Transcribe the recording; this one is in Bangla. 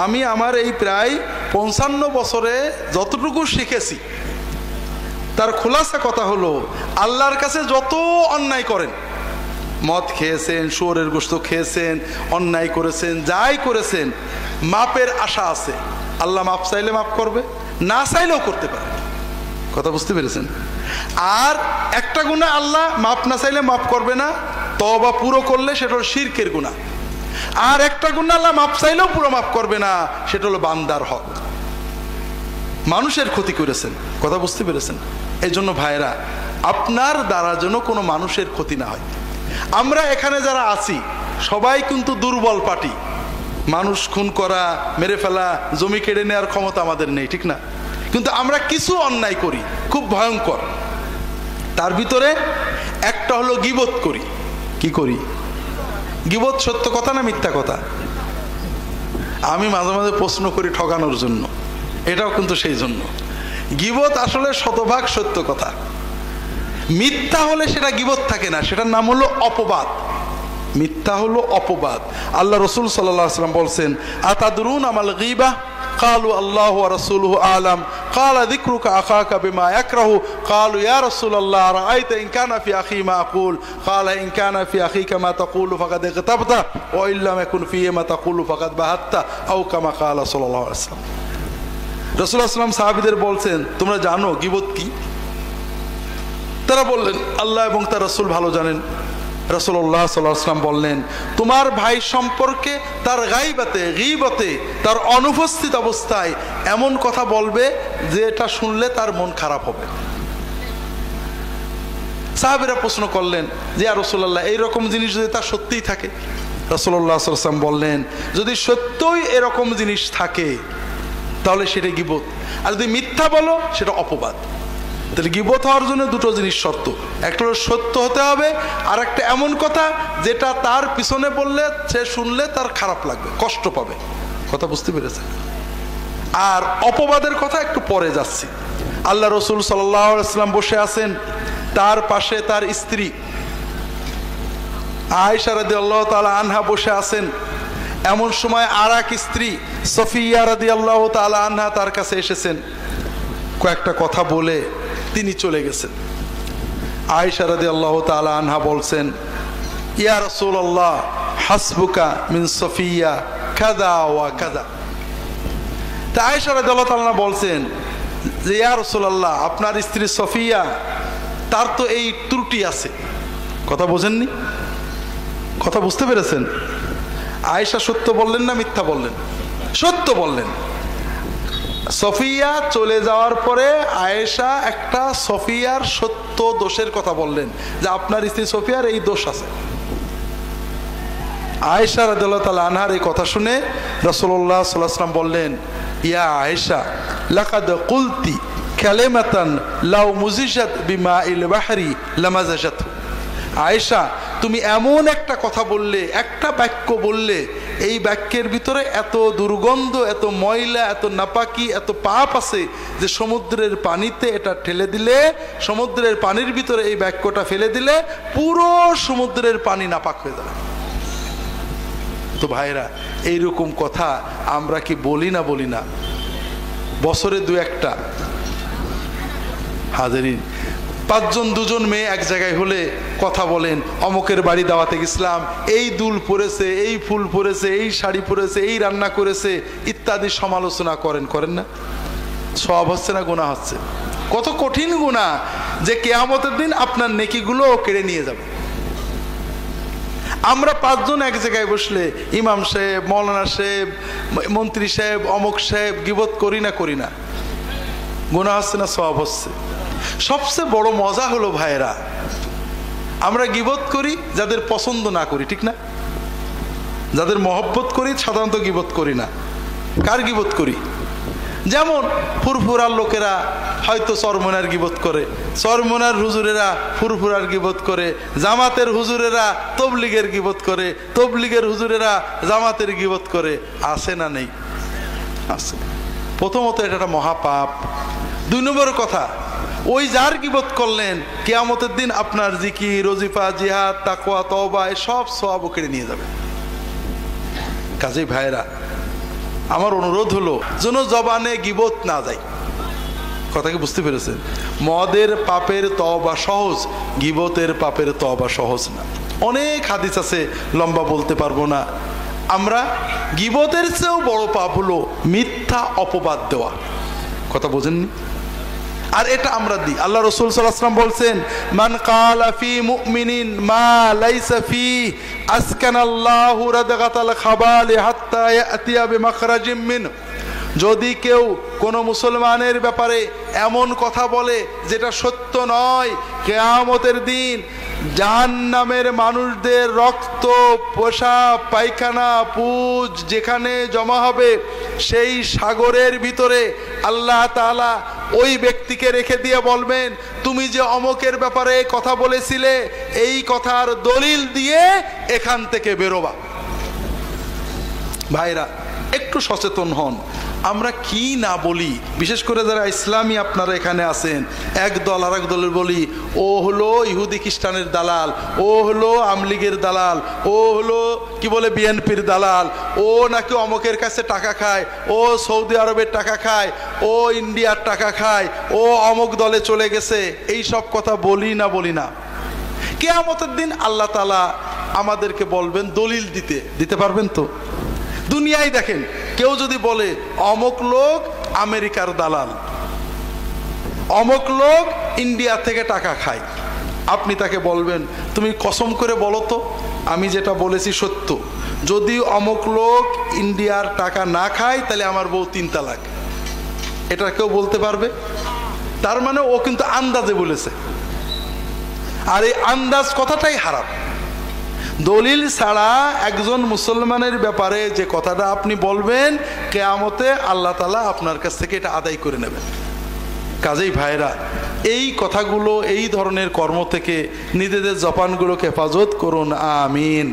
আমি আমার এই প্রায় 55 বছরে যতটুকু শিখেছি তার খোলাসা কথা হলো, আল্লাহর কাছে যত অন্যায় করেন, মদ খেয়েছেন, শুয়োরের গোশত খেয়েছেন, অন্যায় করেছেন, যাই করেছেন, মাপের আশা আছে। আল্লাহ মাপ চাইলে মাপ করবে, না চাইলেও করতে পারে। কথা বুঝতে পেরেছেন? আর একটা গুনাহ আল্লাহ মাপ না চাইলে মাপ করবে না, তওবা পুরো করলে সেটা হলো শিরকের গুনাহ। আর একটা গুনাহ আল্লাহ মাপ চাইলেও পুরো মাপ করবে না, সেটা হলো বান্দার হক, মানুষের ক্ষতি করেছেন। কথা বুঝতে পেরেছেন? এই জন্য ভাইরা, আপনার দ্বারা যেন কোনো মানুষের ক্ষতি না হয়। আমরা এখানে যারা আছি সবাই কিন্তু দুর্বল পার্টি, মানুষ খুন করা, মেরে ফেলা, জমি কেড়ে নেওয়ার ক্ষমতা আমাদের নেই, ঠিক না? কিন্তু আমরা কিছু অন্যায় করি খুব ভয়ঙ্কর। তার ভিতরে একটা হলো গীবত করি। কি করি? গীবত সত্য কথা না মিথ্যা কথা? আমি মাঝে মাঝে প্রশ্ন করি ঠকানোর জন্য, এটাও কিন্তু সেই জন্য। গীবত আসলে শতভাগ সত্য কথা, মিথ্যা হলে সেটা গীবত থাকে না, সেটার নাম হলো অপবাদ। মিথ্যা হলো অপবাদ। আল্লাহ রসুল সাল্লাল্লাহু আলাইহি ওয়াসাল্লাম বলছেন, আতাদরুন আমাল গীবাহ? قالوا الله ورسوله أعلم قال ذكرك أخاك بما يكره قالوا يا رسول الله رأيت إن كان في أخي ما أقول قال إن كان في أخيك ما تقول فقد اغتبته وإن لم يكن فيه ما تقول فقد بهته أو كما قال صلى الله عليه وسلم। রাসূলুল্লাহ সাল্লাল্লাহু আলাইহি ওয়াসাল্লাম সাহাবীদের বলছেন, তোমরা জানো গীবত কি? তারা বললেন, আল্লাহ এবং তার রাসূল ভালো জানেন। রাসূলুল্লাহ সাল্লাল্লাহু আলাইহি ওয়াসাল্লাম বললেন, তোমার ভাই সম্পর্কে তার গাইবাতে, গীবতে, তার অনুপস্থিত অবস্থায় এমন কথা বলবে যে এটা শুনলে তার মন খারাপ হবে। সাহাবীরা প্রশ্ন করলেন যে ইয়া রাসূলুল্লাহ, এইরকম জিনিস যদি তার সত্যিই থাকে? রাসূলুল্লাহ সাল্লাল্লাহু আলাইহি ওয়াসাল্লাম বললেন, যদি সত্যই এরকম জিনিস থাকে তাহলে সেটা গীবত, আর যদি মিথ্যা বলো সেটা অপবাদ। তাহলে গীবত হওয়ার জন্য দুটো জিনিস শর্ত, একটা হলো সত্য হতে হবে, আর একটা এমন কথা যেটা তার পিছনে বললে সে শুনলে তার খারাপ লাগবে, কষ্ট পাবে। কথা বুঝতে পেরেছে? আর অপবাদের কথা একটু পরে যাচ্ছি। আল্লাহ রসুল সাল্লাল্লাহু আলাইহি ওয়াসাল্লাম বসে আছেন, তার পাশে তার স্ত্রী আয়েশা রাদিয়াল্লাহু তাআলা আনহা বসে আছেন। এমন সময় আর এক স্ত্রী সফিয়া রাদিয়াল্লাহু তাআলা আনহা তার কাছে এসেছেন, কয়েকটা কথা বলে তিনি চলে গেছেন। আয়েশা রাদিয়াল্লাহু তাআলা আনহা বলছেন, ইয়া রাসূলুল্লাহ হাসবুকা মিন সফিয়া কাযা ওয়া কাযা। তা আয়েশা রাদিয়াল্লাহু তাআলা বলছেন যে ইয়া রাসূলুল্লাহ, আপনার স্ত্রী সফিয়া, তার তো এই ত্রুটি আছে। কথা বোঝেননি? কথা বুঝতে পেরেছেন? আয়েশা সত্য বললেন না মিথ্যা বললেন? সত্য বললেন। সফিয়া চলে যাওয়ার পরে আয়েশা একটা সফিয়ার সত্য দোষের কথা বললেন যে আপনার স্ত্রী সফিয়ার এই দোষ আছে। আয়েশা রাদিয়াল্লাহু তাআলা আনহার এই কথা শুনে রাসূলুল্লাহ সাল্লাল্লাহু আলাইহি ওয়াসাল্লাম বললেন, ইয়া আয়েশা লাকাদ কুলতি কালিমাতান লাউ মুজিজাত বিমাইল বাহরি লামাজাজাত। আয়েশা, তুমি এমন একটা কথা বললে, একটা বাক্য বললে, এই বাক্যের ভিতরে এত দুর্গন্ধ, এত ময়লা, এত নাপাকি, এত পাপ আছে যে সমুদ্রের পানিতে এটা ঠেলে দিলে, সমুদ্রের পানির ভিতরে এই বাক্যটা ফেলে দিলে পুরো সমুদ্রের পানি নাপাক হয়ে যাবে। তো ভাইরা, এইরকম কথা আমরা কি বলি না? বলি না? বছরে দু একটা। হাজারিন, 5 জন 2 জন মেয়ে এক জায়গায় হলে কথা বলেন, অমুকের বাড়ি দাওয়াতে গেছিলাম, এই দুল পরেছে, এই ফুল পরেছে, এই শাড়ি পরেছে, এই রান্না করেছে ইত্যাদি সমালোচনা করেন না? সওয়াব হচ্ছে না গুনাহ হচ্ছে? কত কঠিন গুনাহ যে কিয়ামতের দিন আপনার নেকিগুলো কেড়ে নিয়ে যাবে। আমরা 5 জন এক জায়গায় বসলে ইমাম সাহেব, মৌলানা সাহেব, মন্ত্রী সাহেব, অমুক সাহেব গীবত করি না? গুনাহ হচ্ছে না সওয়াব হচ্ছে? সবচেয়ে বড় মজা হলো ভাইরা, আমরা গীবত করি যাদের পছন্দ না করি, ঠিক না? যাদের মহব্বত করি সাধারণত গীবত করি না। কার গীবত করি? যেমন ফুরফুরার লোকেরা হয়তো চরমনার গীবত করে, চরমনার হুজুরেরা ফুরফুরার গীবত করে, জামাতের হুজুরেরা তবলিগের গীবত করে, তবলিগের হুজুরেরা জামাতের গীবত করে। আছে না নেই? আছে। প্রথমত এটা একটা মহাপাপ। 2 নম্বর কথা, ওই যার গীবত করলেন কিয়ামতের দিন আপনার জিকির, ওজিফা, জিহাদ, তাকওয়া, তওবা সব সওয়াব কেড়ে নিয়ে যাবে। কাজেই ভাইরা, আমার অনুরোধ হলো যেন জবানে গীবত না যায়। কথা কি বুঝতে পেরেছেন? মদের পাপের তওবা সহজ, গীবতের পাপের তওবা সহজ না। অনেক হাদিস আছে, লম্বা বলতে পারবো না। আমরা গীবতের চেয়েও বড় পাপ হলো মিথ্যা অপবাদ দেওয়া। কথা বোঝেননি? আর এটা আমরা দিই। আল্লাহ রাসূল সাল্লাল্লাহু আলাইহি ওয়াসাল্লাম বলছেন, মান কালা ফি মুমিনিন মা লাইসা ফি আসকানাল্লাহু রাদগাতাল খাবালি হাত্তা ইয়াতিয়া বিমাখরাজিম মিন। যদি কেউ কোনো মুসলমানের ব্যাপারে এমন কথা বলে যেটা সত্য নয়, কিয়ামতের দিন জাহান্নামের মানুষদের রক্ত, পেশাব, পায়খানা, পুজ যেখানে জমা হবে সেই সাগরের ভিতরে আল্লাহ তাআলা ওই ব্যক্তিকে রেখে দিয়ে বলবেন, তুমি যে অমকের ব্যাপারে কথা বলেছিলে এই কথার দলিল দিয়ে এখান থেকে বেরোবা। ভাইরা, একটু সচেতন হন। আমরা কি না বলি, বিশেষ করে যারা ইসলামী আপনারা এখানে আছেন, এক দল আর এক দলের বলি ও হলো ইহুদি খ্রিস্টানের দালাল, ও হলো আমলিগের দালাল, ও হলো কি বলে বিএনপির দালাল, ও নাকি অমকের কাছে টাকা খায়, ও সৌদি আরবের টাকা খায়, ও ইন্ডিয়ার টাকা খায়, ও অমক দলে চলে গেছে। এই সব কথা বলি না বলি না? কিয়ামতের দিন আল্লাহ তাআলা আমাদেরকে বলবেন দলিল দিতে পারবেন তো? দুনিয়ায় দেখেন, কেউ যদি বলে অমক লোক আমেরিকার দালাল, অমক লোক ইন্ডিয়া থেকে টাকা খায়, আপনি তাকে বলবেন তুমি কসম করে বলো তো আমি যেটা বলেছি সত্য। যদি অমক লোক ইন্ডিয়ার টাকা না খায় তাহলে আমার বউ 3 তালাক। এটা কেউ বলতে পারবে? তার মানে ও কিন্তু আন্দাজে বলেছে, আর এই আন্দাজ কথাটাই হারাম। দলিল ছাড়া একজন মুসলমানের ব্যাপারে যে কথাটা আপনি বলবেন, কিয়ামতে আল্লাহ তাআলা আপনার কাছ থেকে এটা আদায় করে নেবেন। কাজেই ভাইরা, এই কথাগুলো, এই ধরনের কর্ম থেকে নিজেদের জবানগুলোকে হেফাজত করুন। আমিন।